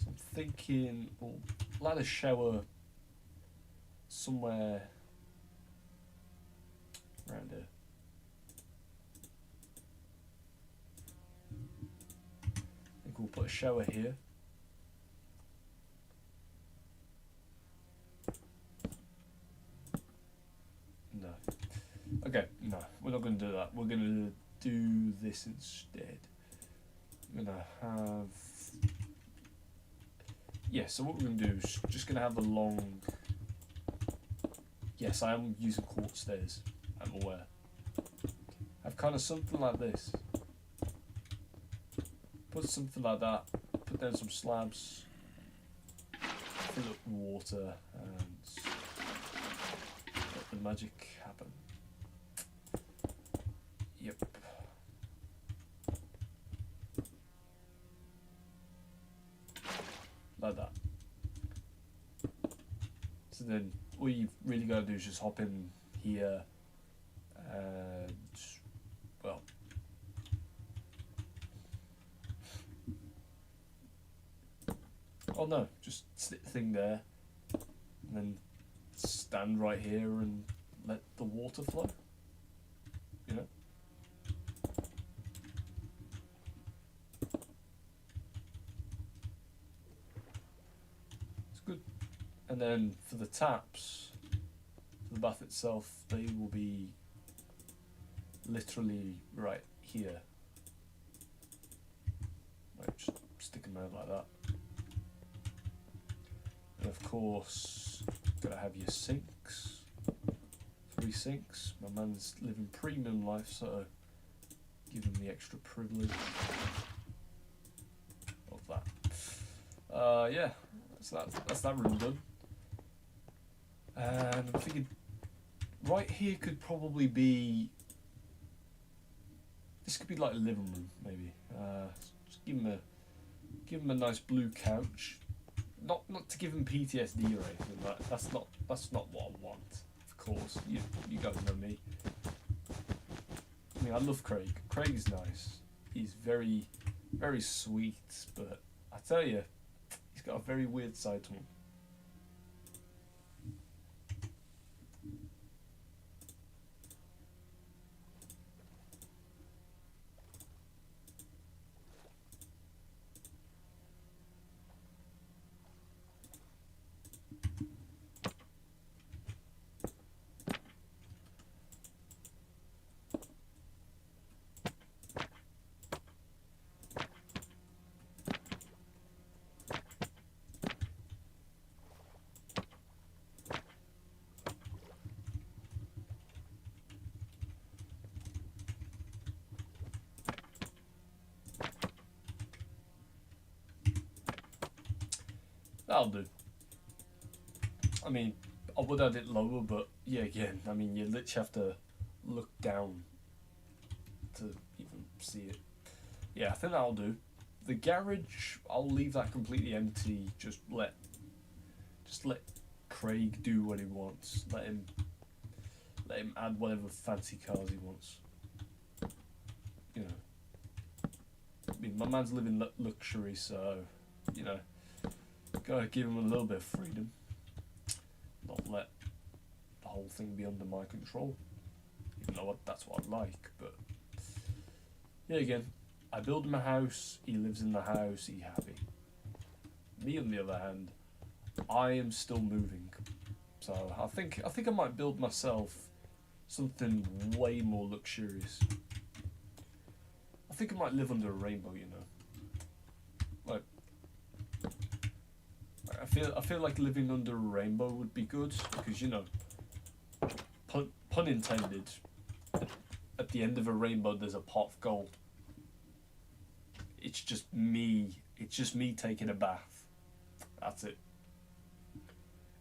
I'm thinking we'll let a shower somewhere around here. I think we'll put a shower here. No, Okay, no, we're not going to do that. We're going to do this instead. I'm going to have... Yeah, so what we're going to do is just going to have a long... Yes, I am using quartz stairs, I'm aware. Have kind of something like this. Put something like that, put down some slabs, fill up water, and let the magic happen. Yep. Like that. So then all you've really got to do is just hop in here and, well, oh no, just stick the thing there and then stand right here and let the water flow, you know? It's good. And then for the taps, for the bath itself, they will be literally right here. Right, just stick them out like that. And of course, gotta have your sinks. 3 sinks. My man's living premium life, so give him the extra privilege of that. Yeah, so that's that room done. And I'm thinking, right here could probably be. This could be like a living room, maybe. Just give him a nice blue couch. Not to give him PTSD or anything. That's not what I want. Of course, you guys know me. I mean, I love Craig. Craig is nice. He's very, very sweet, but I tell you, he's got a very weird side to him. That'll do. I mean, I would add it lower, but yeah, again, I mean, you literally have to look down to even see it. Yeah, I think that'll do. The garage, I'll leave that completely empty. Just let Craig do what he wants. Let him add whatever fancy cars he wants. You know, I mean, my man's living luxury, so you know, gotta give him a little bit of freedom. Not let the whole thing be under my control. Even though that's what I'd like, but yeah, again, I build him a house, he lives in the house, he happy. Me on the other hand, I am still moving. So I think I might build myself something way more luxurious. I think I might live under a rainbow, you know. Like I feel like living under a rainbow would be good because, you know, pun intended, at the end of a rainbow there's a pot of gold. It's just me taking a bath. That's it.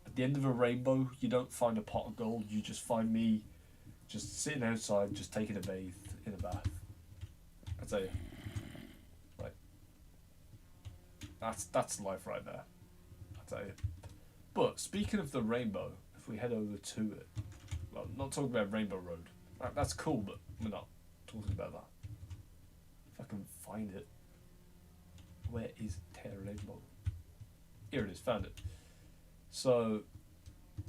At the end of a rainbow, you don't find a pot of gold, you just find me just sitting outside, just taking a bathe in a bath. I tell you. Like, that's life right there. I tell you. But speaking of the rainbow, if we head over to it, well, not talking about Rainbow Road. That's cool, but we're not talking about that. If I can find it. Where is Terra Rainbow? Here it is, found it. So,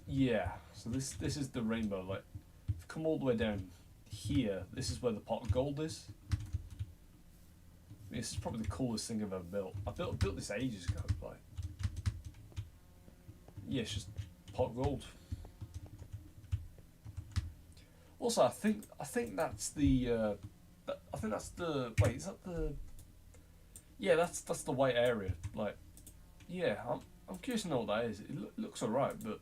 yeah. So this is the rainbow. Like, if you come all the way down here, this is where the pot of gold is. I mean, this is probably the coolest thing I've ever built. I built this ages ago. Like, yeah, it's just pot of gold. Also, I think that's the I think that's the wait. Is that the yeah? That's the white area. Like yeah, I'm curious to know what that is. It looks alright, but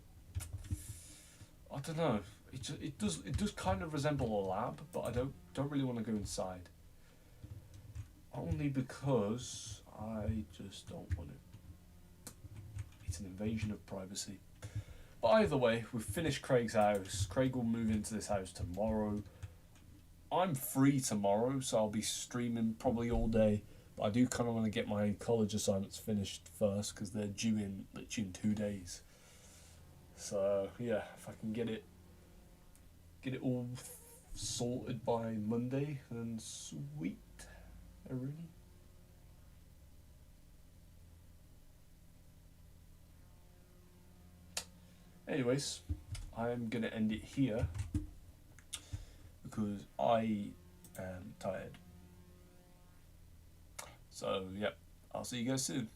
I don't know. It does kind of resemble a lab, but I don't really want to go inside. Only because I just don't want it. It's an invasion of privacy. But either way, we've finished Craig's house. Craig will move into this house tomorrow. I'm free tomorrow, so I'll be streaming probably all day. But I do kind of want to get my college assignments finished first because they're due in literally in 2 days. So yeah, if I can get it all sorted by Monday, then sweet. Really. Anyways, I'm gonna end it here because I am tired. So, yep, I'll see you guys soon.